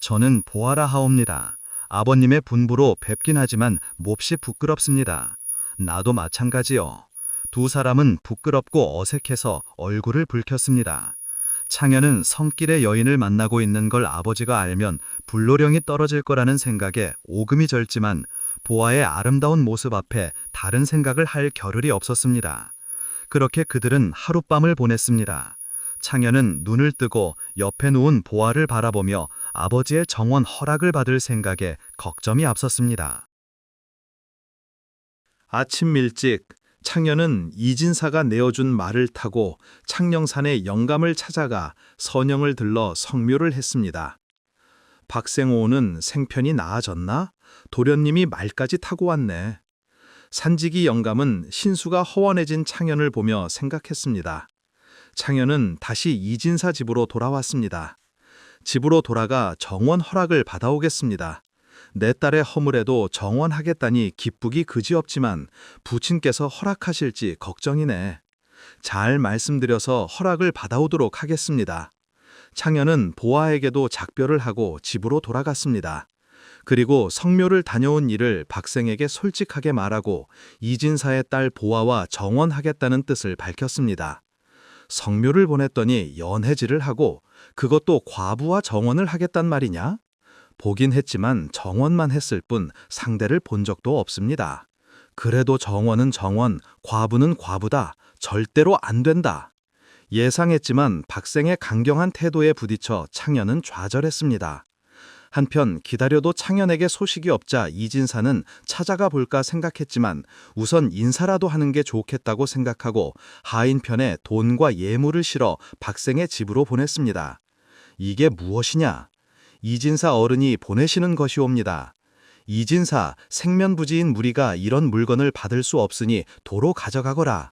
저는 보아라 하옵니다. 아버님의 분부로 뵙긴 하지만 몹시 부끄럽습니다. 나도 마찬가지요. 두 사람은 부끄럽고 어색해서 얼굴을 붉혔습니다. 창현은 성길의 여인을 만나고 있는 걸 아버지가 알면 불로령이 떨어질 거라는 생각에 오금이 절지만 보아의 아름다운 모습 앞에 다른 생각을 할 겨를이 없었습니다. 그렇게 그들은 하룻밤을 보냈습니다. 창현은 눈을 뜨고 옆에 누운 보아를 바라보며 아버지의 정원 허락을 받을 생각에 걱정이 앞섰습니다. 아침 일찍 창현은 이진사가 내어준 말을 타고 창녕산의 영감을 찾아가 선영을 들러 성묘를 했습니다. 박생오는 생편이 나아졌나? 도련님이 말까지 타고 왔네. 산지기 영감은 신수가 허원해진 창현을 보며 생각했습니다. 창현은 다시 이진사 집으로 돌아왔습니다. 집으로 돌아가 정원 허락을 받아오겠습니다. 내 딸의 허물에도 정원하겠다니 기쁘기 그지없지만 부친께서 허락하실지 걱정이네. 잘 말씀드려서 허락을 받아오도록 하겠습니다. 창현은 보아에게도 작별을 하고 집으로 돌아갔습니다. 그리고 성묘를 다녀온 일을 박생에게 솔직하게 말하고 이진사의 딸 보아와 정원하겠다는 뜻을 밝혔습니다. 성묘를 보냈더니 연해지를 하고 그것도 과부와 정원을 하겠단 말이냐? 보긴 했지만 정원만 했을 뿐 상대를 본 적도 없습니다. 그래도 정원은 정원, 과부는 과부다. 절대로 안 된다. 예상했지만 박생의 강경한 태도에 부딪혀 창현은 좌절했습니다. 한편 기다려도 창현에게 소식이 없자 이진사는 찾아가 볼까 생각했지만 우선 인사라도 하는 게 좋겠다고 생각하고 하인편에 돈과 예물을 실어 박생의 집으로 보냈습니다. 이게 무엇이냐? 이진사 어른이 보내시는 것이옵니다. 이진사, 생면부지인 무리가 이런 물건을 받을 수 없으니 도로 가져가거라.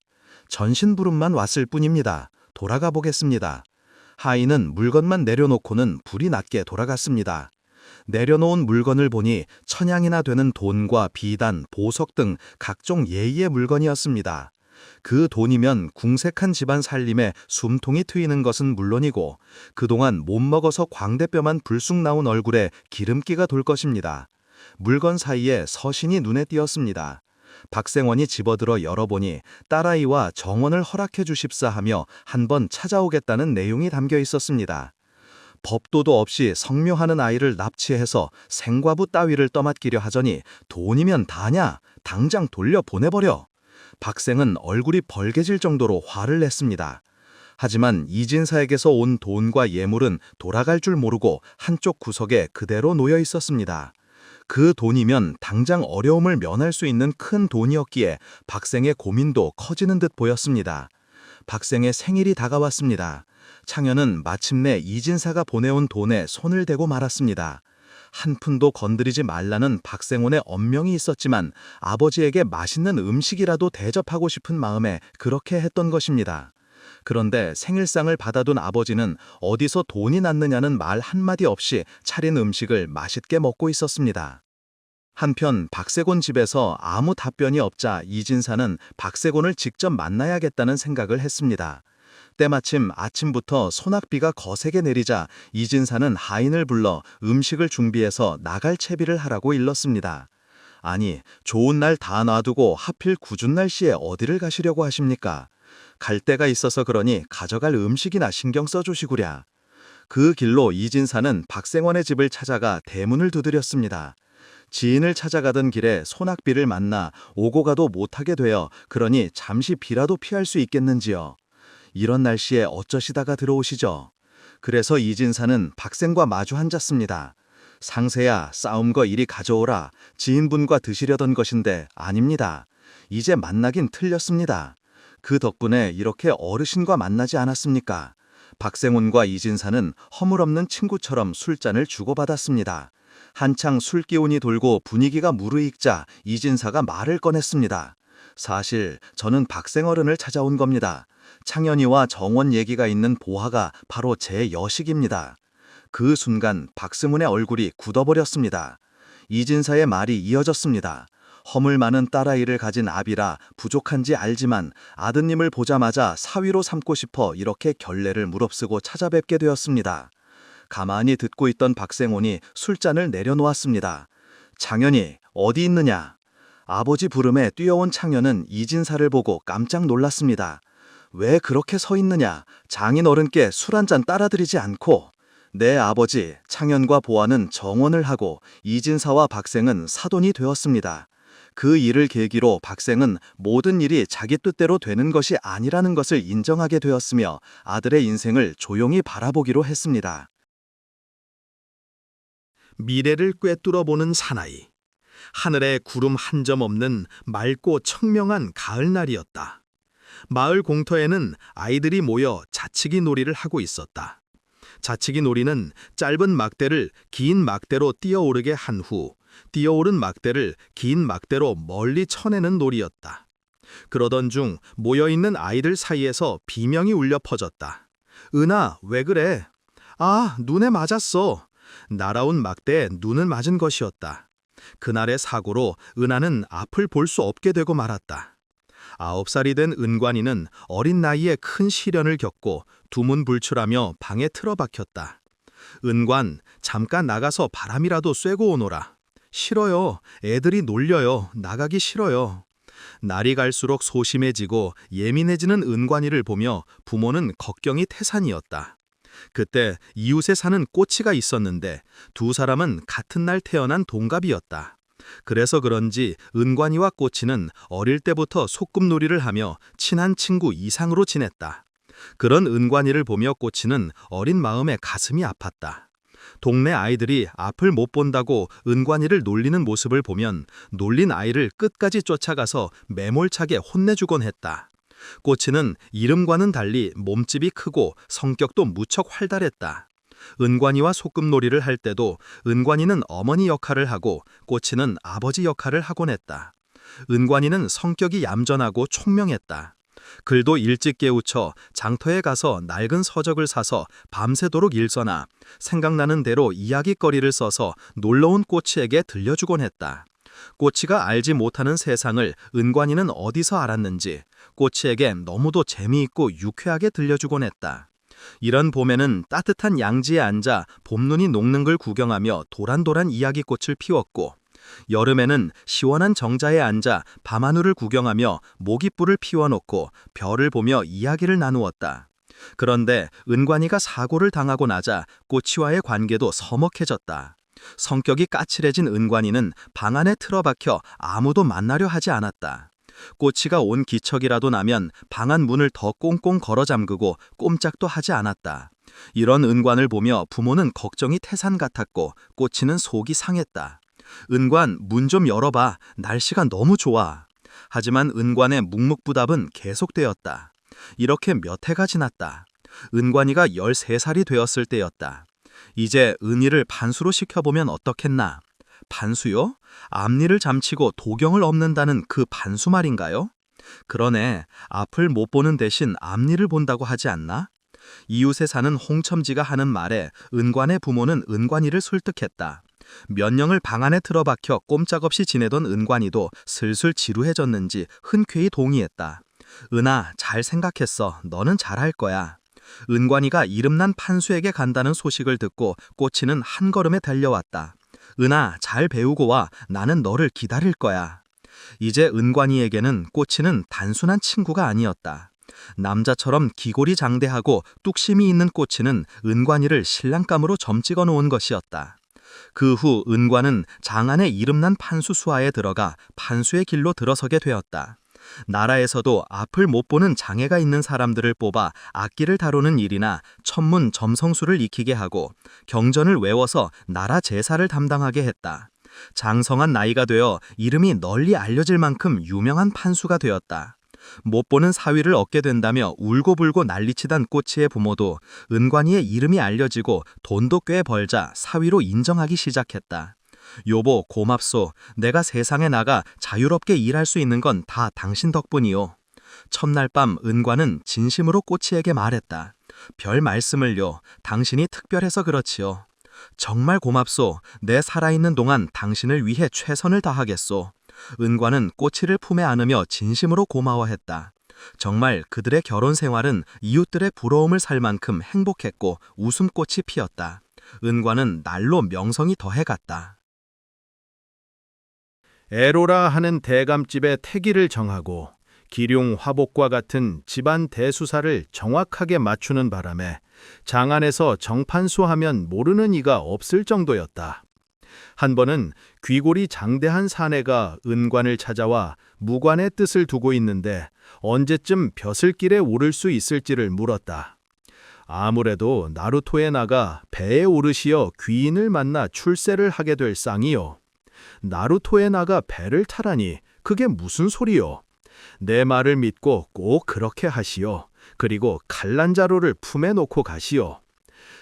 전신부름만 왔을 뿐입니다. 돌아가 보겠습니다. 하인은 물건만 내려놓고는 불이 났게 돌아갔습니다. 내려놓은 물건을 보니 천냥이나 되는 돈과 비단, 보석 등 각종 예의의 물건이었습니다. 그 돈이면 궁색한 집안 살림에 숨통이 트이는 것은 물론이고 그동안 못 먹어서 광대뼈만 불쑥 나온 얼굴에 기름기가 돌 것입니다. 물건 사이에 서신이 눈에 띄었습니다. 박생원이 집어들어 열어보니 딸아이와 정원을 허락해 주십사 하며 한번 찾아오겠다는 내용이 담겨 있었습니다. 법도도 없이 성묘하는 아이를 납치해서 생과부 따위를 떠맡기려 하더니 돈이면 다냐? 당장 돌려보내버려. 박생은 얼굴이 벌개질 정도로 화를 냈습니다. 하지만 이진사에게서 온 돈과 예물은 돌아갈 줄 모르고 한쪽 구석에 그대로 놓여 있었습니다. 그 돈이면 당장 어려움을 면할 수 있는 큰 돈이었기에 박생의 고민도 커지는 듯 보였습니다. 박생의 생일이 다가왔습니다. 창현은 마침내 이진사가 보내온 돈에 손을 대고 말았습니다. 한 푼도 건드리지 말라는 박생원의 엄명이 있었지만 아버지에게 맛있는 음식이라도 대접하고 싶은 마음에 그렇게 했던 것입니다. 그런데 생일상을 받아둔 아버지는 어디서 돈이 났느냐는 말 한마디 없이 차린 음식을 맛있게 먹고 있었습니다. 한편 박세곤 집에서 아무 답변이 없자 이진사는 박세곤을 직접 만나야겠다는 생각을 했습니다. 때마침 아침부터 소낙비가 거세게 내리자 이진사는 하인을 불러 음식을 준비해서 나갈 채비를 하라고 일렀습니다. 아니, 좋은 날 다 놔두고 하필 궂은 날씨에 어디를 가시려고 하십니까? 갈 데가 있어서 그러니 가져갈 음식이나 신경 써주시구랴. 그 길로 이진사는 박생원의 집을 찾아가 대문을 두드렸습니다. 지인을 찾아가던 길에 소낙비를 만나 오고 가도 못하게 되어 그러니 잠시 비라도 피할 수 있겠는지요. 이런 날씨에 어쩌시다가 들어오시죠. 그래서 이진사는 박생과 마주 앉았습니다. 상세야, 싸움 거 이리 가져오라. 지인분과 드시려던 것인데 아닙니다. 이제 만나긴 틀렸습니다. 그 덕분에 이렇게 어르신과 만나지 않았습니까? 박생훈과 이진사는 허물없는 친구처럼 술잔을 주고받았습니다. 한창 술기운이 돌고 분위기가 무르익자 이진사가 말을 꺼냈습니다. 사실 저는 박생어른을 찾아온 겁니다. 창현이와 정원 얘기가 있는 보화가 바로 제 여식입니다. 그 순간 박스문의 얼굴이 굳어버렸습니다. 이진사의 말이 이어졌습니다. 허물 많은 딸아이를 가진 아비라 부족한지 알지만 아드님을 보자마자 사위로 삼고 싶어 이렇게 결례를 무릅쓰고 찾아뵙게 되었습니다. 가만히 듣고 있던 박생온이 술잔을 내려놓았습니다. 창현이 어디 있느냐? 아버지 부름에 뛰어온 창현은 이진사를 보고 깜짝 놀랐습니다. 왜 그렇게 서 있느냐? 장인 어른께 술 한 잔 따라드리지 않고. 내 아버지 창현과 보아는 정원을 하고 이진사와 박생은 사돈이 되었습니다. 그 일을 계기로 박생은 모든 일이 자기 뜻대로 되는 것이 아니라는 것을 인정하게 되었으며 아들의 인생을 조용히 바라보기로 했습니다. 미래를 꿰뚫어보는 사나이. 하늘에 구름 한 점 없는 맑고 청명한 가을날이었다. 마을 공터에는 아이들이 모여 자치기 놀이를 하고 있었다. 자치기 놀이는 짧은 막대를 긴 막대로 뛰어오르게 한 후 뛰어오른 막대를 긴 막대로 멀리 쳐내는 놀이였다. 그러던 중 모여있는 아이들 사이에서 비명이 울려 퍼졌다. 은하, 왜 그래? 아, 눈에 맞았어. 날아온 막대에 눈을 맞은 것이었다. 그날의 사고로 은하는 앞을 볼 수 없게 되고 말았다. 9살이 된 은관이는 어린 나이에 큰 시련을 겪고 두문불출하며 방에 틀어박혔다. 은관, 잠깐 나가서 바람이라도 쐬고 오너라. 싫어요. 애들이 놀려요. 나가기 싫어요. 날이 갈수록 소심해지고 예민해지는 은관이를 보며 부모는 걱정이 태산이었다. 그때 이웃에 사는 꼬치가 있었는데 두 사람은 같은 날 태어난 동갑이었다. 그래서 그런지 은관이와 꼬치는 어릴 때부터 소꿉놀이를 하며 친한 친구 이상으로 지냈다. 그런 은관이를 보며 꼬치는 어린 마음에 가슴이 아팠다. 동네 아이들이 앞을 못 본다고 은관이를 놀리는 모습을 보면 놀린 아이를 끝까지 쫓아가서 매몰차게 혼내주곤 했다. 꼬치는 이름과는 달리 몸집이 크고 성격도 무척 활달했다. 은관이와 소꿉놀이를 할 때도 은관이는 어머니 역할을 하고 꼬치는 아버지 역할을 하곤 했다. 은관이는 성격이 얌전하고 총명했다. 글도 일찍 깨우쳐 장터에 가서 낡은 서적을 사서 밤새도록 읽거나 생각나는 대로 이야깃거리를 써서 놀러온 꼬치에게 들려주곤 했다. 꼬치가 알지 못하는 세상을 은관이는 어디서 알았는지 꼬치에게 너무도 재미있고 유쾌하게 들려주곤 했다. 이런 봄에는 따뜻한 양지에 앉아 봄눈이 녹는 걸 구경하며 도란도란 이야기꽃을 피웠고 여름에는 시원한 정자에 앉아 밤하늘을 구경하며 모깃불을 피워놓고 별을 보며 이야기를 나누었다. 그런데 은관이가 사고를 당하고 나자 꼬치와의 관계도 서먹해졌다. 성격이 까칠해진 은관이는 방 안에 틀어박혀 아무도 만나려 하지 않았다. 꼬치가 온 기척이라도 나면 방 안 문을 더 꽁꽁 걸어 잠그고 꼼짝도 하지 않았다. 이런 은관을 보며 부모는 걱정이 태산 같았고 꼬치는 속이 상했다. 은관, 문 좀 열어봐. 날씨가 너무 좋아. 하지만 은관의 묵묵부답은 계속되었다. 이렇게 몇 해가 지났다. 은관이가 13살이 되었을 때였다. 이제 은희를 반수로 시켜보면 어떻겠나? 반수요? 앞니를 잠치고 도경을 엎는다는 그 반수 말인가요? 그러네. 앞을 못 보는 대신 앞니를 본다고 하지 않나? 이웃에 사는 홍첨지가 하는 말에 은관의 부모는 은관이를 설득했다. 몇 년을 방 안에 틀어박혀 꼼짝없이 지내던 은관이도 슬슬 지루해졌는지 흔쾌히 동의했다. 은아, 잘 생각했어. 너는 잘할 거야. 은관이가 이름난 판수에게 간다는 소식을 듣고 꼬치는 한 걸음에 달려왔다. 은아, 잘 배우고 와. 나는 너를 기다릴 거야. 이제 은관이에게는 꼬치는 단순한 친구가 아니었다. 남자처럼 기골이 장대하고 뚝심이 있는 꼬치는 은관이를 신랑감으로 점 찍어 놓은 것이었다. 그 후 은관은 장안의 이름난 판수 수하에 들어가 판수의 길로 들어서게 되었다. 나라에서도 앞을 못 보는 장애가 있는 사람들을 뽑아 악기를 다루는 일이나 천문 점성술을 익히게 하고 경전을 외워서 나라 제사를 담당하게 했다. 장성한 나이가 되어 이름이 널리 알려질 만큼 유명한 판수가 되었다. 못 보는 사위를 얻게 된다며 울고불고 난리치던 꼬치의 부모도 은관이의 이름이 알려지고 돈도 꽤 벌자 사위로 인정하기 시작했다. 여보, 고맙소. 내가 세상에 나가 자유롭게 일할 수 있는 건 다 당신 덕분이요. 첫날 밤 은관은 진심으로 꼬치에게 말했다. 별 말씀을요. 당신이 특별해서 그렇지요. 정말 고맙소. 내 살아있는 동안 당신을 위해 최선을 다하겠소. 은관은 꼬치를 품에 안으며 진심으로 고마워했다. 정말 그들의 결혼 생활은 이웃들의 부러움을 살 만큼 행복했고 웃음꽃이 피었다. 은관은 날로 명성이 더해갔다. 에로라 하는 대감집의 태기를 정하고 기룡 화복과 같은 집안 대수사를 정확하게 맞추는 바람에 장안에서 정판수하면 모르는 이가 없을 정도였다. 한 번은 귀골이 장대한 사내가 은관을 찾아와 무관의 뜻을 두고 있는데 언제쯤 벼슬길에 오를 수 있을지를 물었다. 아무래도 나루토에 나가 배에 오르시어 귀인을 만나 출세를 하게 될 쌍이요. 나루토에 나가 배를 타라니 그게 무슨 소리요? 내 말을 믿고 꼭 그렇게 하시오. 그리고 칼난자루를 품에 놓고 가시오.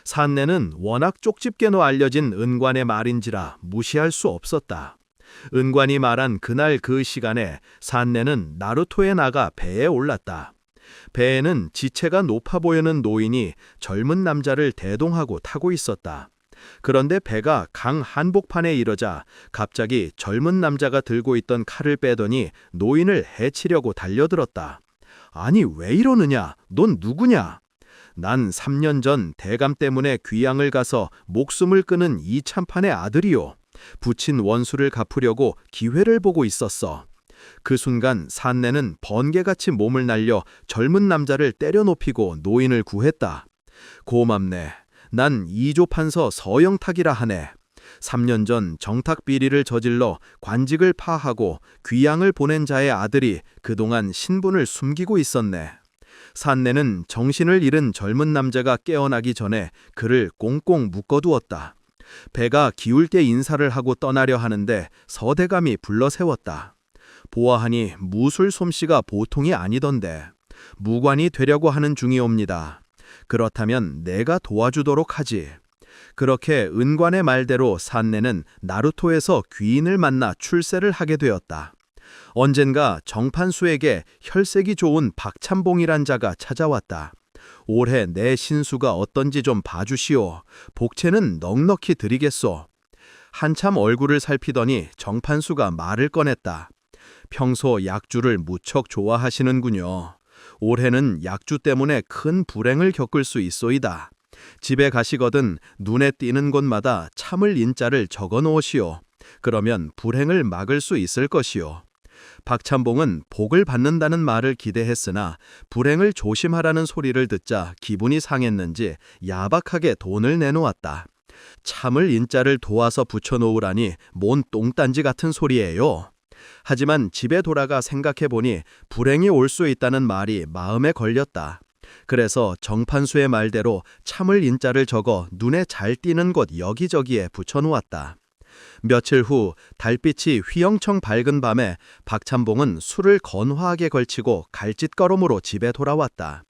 산내는 워낙 쪽집게로 알려진 은관의 말인지라 무시할 수 없었다. 은관이 말한 그날 그 시간에 산내는 나루토에 나가 배에 올랐다. 배에는 지체가 높아 보이는 노인이 젊은 남자를 대동하고 타고 있었다. 그런데 배가 강 한복판에 이르자 갑자기 젊은 남자가 들고 있던 칼을 빼더니 노인을 해치려고 달려들었다. 아니 왜 이러느냐? 넌 누구냐? 난 3년 전 대감 때문에 귀양을 가서 목숨을 끊은 이참판의 아들이요. 붙인 원수를 갚으려고 기회를 보고 있었어. 그 순간 산내는 번개같이 몸을 날려 젊은 남자를 때려 눕히고 노인을 구했다. 고맙네. 난 이조판서 서영탁이라 하네. 3년 전 정탁 비리를 저질러 관직을 파하고 귀양을 보낸 자의 아들이 그동안 신분을 숨기고 있었네. 산내는 정신을 잃은 젊은 남자가 깨어나기 전에 그를 꽁꽁 묶어두었다. 배가 기울 때 인사를 하고 떠나려 하는데 서대감이 불러세웠다. 보아하니 무술 솜씨가 보통이 아니던데 무관이 되려고 하는 중이옵니다. 그렇다면 내가 도와주도록 하지. 그렇게 은관의 말대로 산내는 나루토에서 귀인을 만나 출세를 하게 되었다. 언젠가 정판수에게 혈색이 좋은 박참봉이란 자가 찾아왔다. 올해 내 신수가 어떤지 좀 봐주시오. 복채는 넉넉히 드리겠소. 한참 얼굴을 살피더니 정판수가 말을 꺼냈다. 평소 약주를 무척 좋아하시는군요. 올해는 약주 때문에 큰 불행을 겪을 수 있소이다. 집에 가시거든 눈에 띄는 곳마다 참을 인자를 적어 놓으시오. 그러면 불행을 막을 수 있을 것이오. 박참봉은 복을 받는다는 말을 기대했으나 불행을 조심하라는 소리를 듣자 기분이 상했는지 야박하게 돈을 내놓았다. 참을 인자를 도와서 붙여놓으라니 뭔 똥단지 같은 소리예요. 하지만 집에 돌아가 생각해보니 불행이 올 수 있다는 말이 마음에 걸렸다. 그래서 정판수의 말대로 참을 인자를 적어 눈에 잘 띄는 곳 여기저기에 붙여놓았다. 며칠 후 달빛이 휘영청 밝은 밤에 박참봉은 술을 건화하게 걸치고 갈짓걸음으로 집에 돌아왔다.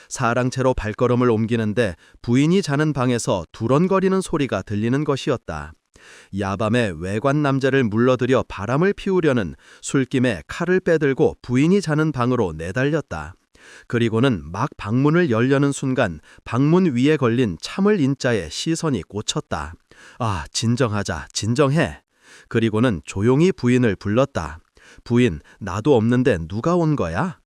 사랑채로 발걸음을 옮기는데 부인이 자는 방에서 두런거리는 소리가 들리는 것이었다. 야밤에 외관 남자를 물러들여 바람을 피우려는 술김에 칼을 빼들고 부인이 자는 방으로 내달렸다. 그리고는 막 방문을 열려는 순간 방문 위에 걸린 참을 인자에 시선이 꽂혔다. 아, 진정하자, 진정해. 그리고는 조용히 부인을 불렀다. 부인, 나도 없는데 누가 온 거야?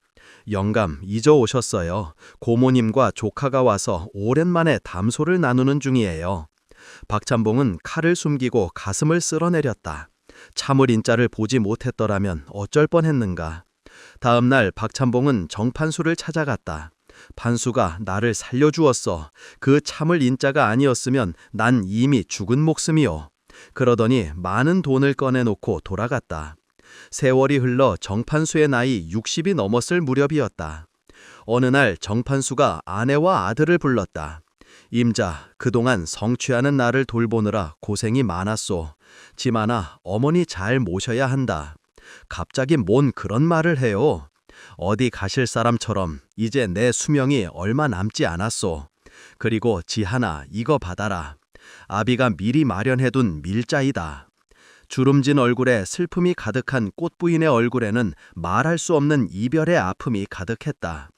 영감, 잊어 오셨어요. 고모님과 조카가 와서 오랜만에 담소를 나누는 중이에요. 박참봉은 칼을 숨기고 가슴을 쓸어내렸다. 참을 인자를 보지 못했더라면 어쩔 뻔했는가. 다음 날 박참봉은 정판수를 찾아갔다. 판수가 나를 살려주었어. 그 참을 인자가 아니었으면 난 이미 죽은 목숨이요. 그러더니 많은 돈을 꺼내놓고 돌아갔다. 세월이 흘러 정판수의 나이 60이 넘었을 무렵이었다. 어느 날 정판수가 아내와 아들을 불렀다. 임자, 그동안 성취하는 나를 돌보느라 고생이 많았소. 지만아, 어머니 잘 모셔야 한다. 갑자기 뭔 그런 말을 해요. 어디 가실 사람처럼 이제 내 수명이 얼마 남지 않았소. 그리고 지하나 이거 받아라. 아비가 미리 마련해둔 밀자이다. 주름진 얼굴에 슬픔이 가득한 꽃부인의 얼굴에는 말할 수 없는 이별의 아픔이 가득했다.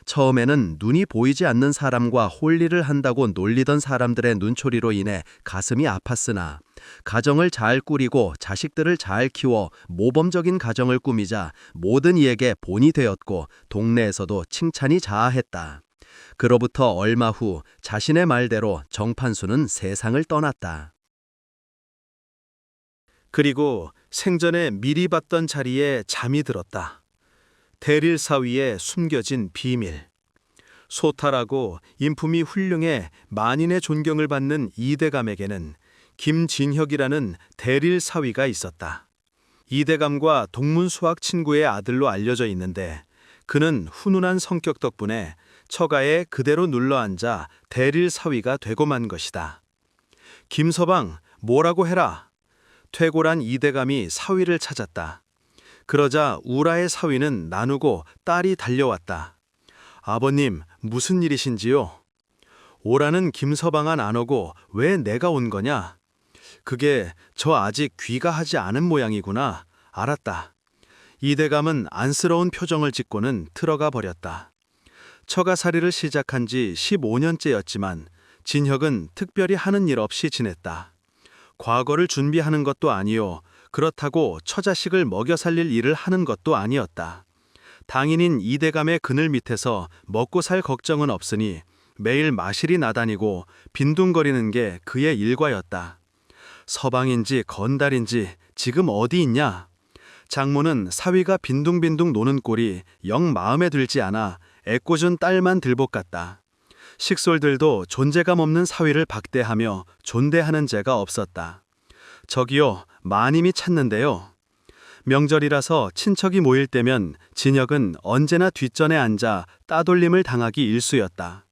처음에는 눈이 보이지 않는 사람과 홀리를 한다고 놀리던 사람들의 눈초리로 인해 가슴이 아팠으나 가정을 잘 꾸리고 자식들을 잘 키워 모범적인 가정을 꾸미자 모든 이에게 본이 되었고 동네에서도 칭찬이 자아했다. 그로부터 얼마 후 자신의 말대로 정판수는 세상을 떠났다. 그리고 생전에 미리 봤던 자리에 잠이 들었다. 대릴사위에 숨겨진 비밀. 소탈하고 인품이 훌륭해 만인의 존경을 받는 이대감에게는 김진혁이라는 대릴사위가 있었다. 이대감과 동문수학 친구의 아들로 알려져 있는데 그는 훈훈한 성격 덕분에 처가에 그대로 눌러앉아 대릴사위가 되고 만 것이다. 김서방, 뭐라고 해라. 퇴골한 이대감이 사위를 찾았다. 그러자 우라의 사위는 나누고 딸이 달려왔다. 아버님, 무슨 일이신지요? 오라는 김서방은 안 오고 왜 내가 온 거냐? 그게 저 아직 귀가하지 않은 모양이구나. 알았다. 이대감은 안쓰러운 표정을 짓고는 들어가 버렸다. 처가살이를 시작한 지 15년째였지만 진혁은 특별히 하는 일 없이 지냈다. 과거를 준비하는 것도 아니요. 그렇다고 처자식을 먹여 살릴 일을 하는 것도 아니었다. 당인인 이대감의 그늘 밑에서 먹고 살 걱정은 없으니 매일 마실이 나다니고 빈둥거리는 게 그의 일과였다. 서방인지 건달인지 지금 어디 있냐? 장모는 사위가 빈둥빈둥 노는 꼴이 영 마음에 들지 않아 애꿎은 딸만 들복 같다. 식솔들도 존재감 없는 사위를 박대하며 존대하는 죄가 없었다. 저기요, 마님이 찾는데요. 명절이라서 친척이 모일 때면 진혁은 언제나 뒷전에 앉아 따돌림을 당하기 일쑤였다.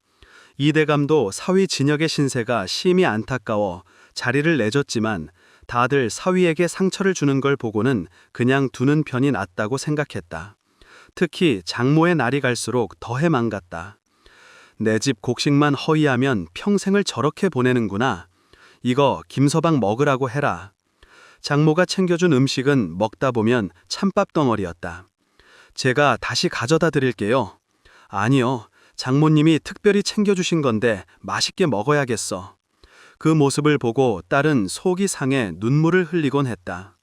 이대감도 사위 진혁의 신세가 심히 안타까워 자리를 내줬지만 다들 사위에게 상처를 주는 걸 보고는 그냥 두는 편이 낫다고 생각했다. 특히 장모의 날이 갈수록 더해 망갔다. 내 집 곡식만 허위하면 평생을 저렇게 보내는구나. 이거 김서방 먹으라고 해라. 장모가 챙겨준 음식은 먹다 보면 찬밥 덩어리였다. 제가 다시 가져다 드릴게요. 아니요, 장모님이 특별히 챙겨주신 건데 맛있게 먹어야겠어. 그 모습을 보고 딸은 속이 상해 눈물을 흘리곤 했다.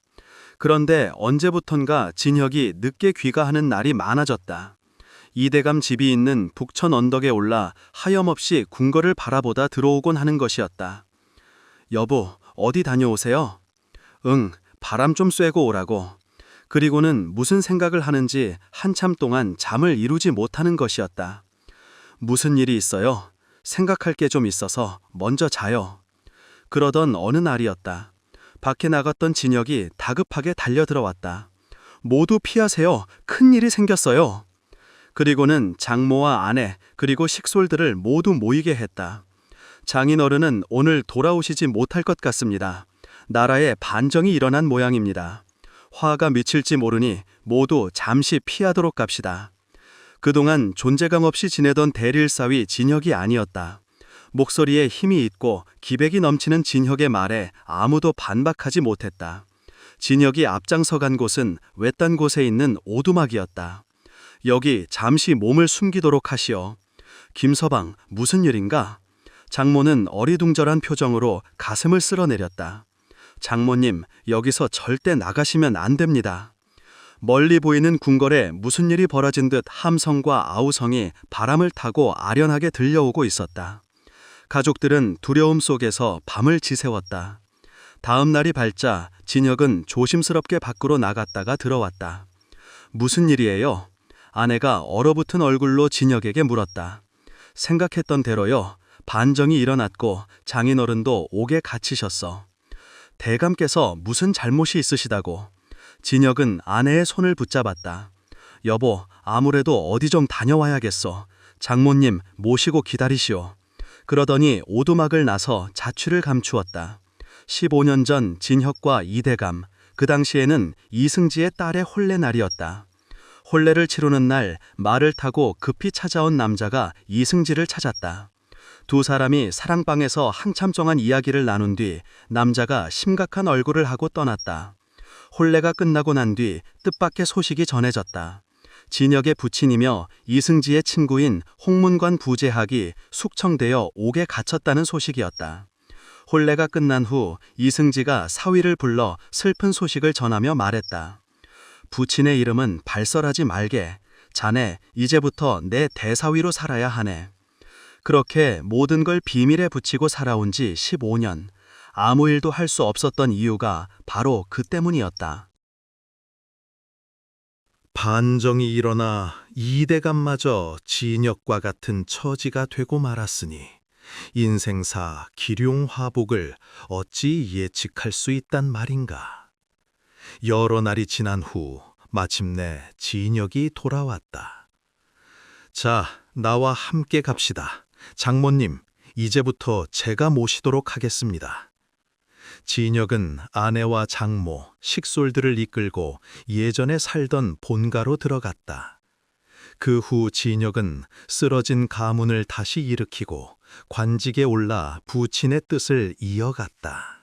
그런데 언제부턴가 진혁이 늦게 귀가하는 날이 많아졌다. 이대감 집이 있는 북천 언덕에 올라 하염없이 궁궐을 바라보다 들어오곤 하는 것이었다. 여보, 어디 다녀오세요? 응, 바람 좀 쐬고 오라고. 그리고는 무슨 생각을 하는지 한참 동안 잠을 이루지 못하는 것이었다. 무슨 일이 있어요? 생각할 게 좀 있어서 먼저 자요. 그러던 어느 날이었다. 밖에 나갔던 진혁이 다급하게 달려들어왔다. 모두 피하세요. 큰 일이 생겼어요. 그리고는 장모와 아내 그리고 식솔들을 모두 모이게 했다. 장인어른은 오늘 돌아오시지 못할 것 같습니다. 나라에 반정이 일어난 모양입니다. 화가 미칠지 모르니 모두 잠시 피하도록 갑시다. 그동안 존재감 없이 지내던 대릴사위 진혁이 아니었다. 목소리에 힘이 있고 기백이 넘치는 진혁의 말에 아무도 반박하지 못했다. 진혁이 앞장서 간 곳은 외딴 곳에 있는 오두막이었다. 여기 잠시 몸을 숨기도록 하시오. 김서방, 무슨 일인가? 장모는 어리둥절한 표정으로 가슴을 쓸어내렸다. 장모님, 여기서 절대 나가시면 안 됩니다. 멀리 보이는 궁궐에 무슨 일이 벌어진 듯 함성과 아우성이 바람을 타고 아련하게 들려오고 있었다. 가족들은 두려움 속에서 밤을 지새웠다. 다음 날이 밝자 진혁은 조심스럽게 밖으로 나갔다가 들어왔다. 무슨 일이에요? 아내가 얼어붙은 얼굴로 진혁에게 물었다. 생각했던 대로요. 반정이 일어났고 장인어른도 옥에 갇히셨어. 대감께서 무슨 잘못이 있으시다고. 진혁은 아내의 손을 붙잡았다. 여보, 아무래도 어디 좀 다녀와야겠어. 장모님 모시고 기다리시오. 그러더니 오두막을 나서 자취를 감추었다. 15년 전 진혁과 이대감, 그 당시에는 이승지의 딸의 혼례 날이었다. 혼례를 치르는 날 말을 타고 급히 찾아온 남자가 이승지를 찾았다. 두 사람이 사랑방에서 한참 동안 이야기를 나눈 뒤 남자가 심각한 얼굴을 하고 떠났다. 혼례가 끝나고 난 뒤 뜻밖의 소식이 전해졌다. 진혁의 부친이며 이승지의 친구인 홍문관 부재학이 숙청되어 옥에 갇혔다는 소식이었다. 혼례가 끝난 후 이승지가 사위를 불러 슬픈 소식을 전하며 말했다. 부친의 이름은 발설하지 말게. 자네 이제부터 내 대사위로 살아야 하네. 그렇게 모든 걸 비밀에 붙이고 살아온 지 15년. 아무 일도 할 수 없었던 이유가 바로 그 때문이었다. 반정이 일어나 이대감마저 진역과 같은 처지가 되고 말았으니 인생사 기룡화복을 어찌 예측할 수 있단 말인가. 여러 날이 지난 후 마침내 진역이 돌아왔다. 자, 나와 함께 갑시다. 장모님, 이제부터 제가 모시도록 하겠습니다. 진역은 아내와 장모, 식솔들을 이끌고 예전에 살던 본가로 들어갔다. 그 후 진역은 쓰러진 가문을 다시 일으키고 관직에 올라 부친의 뜻을 이어갔다.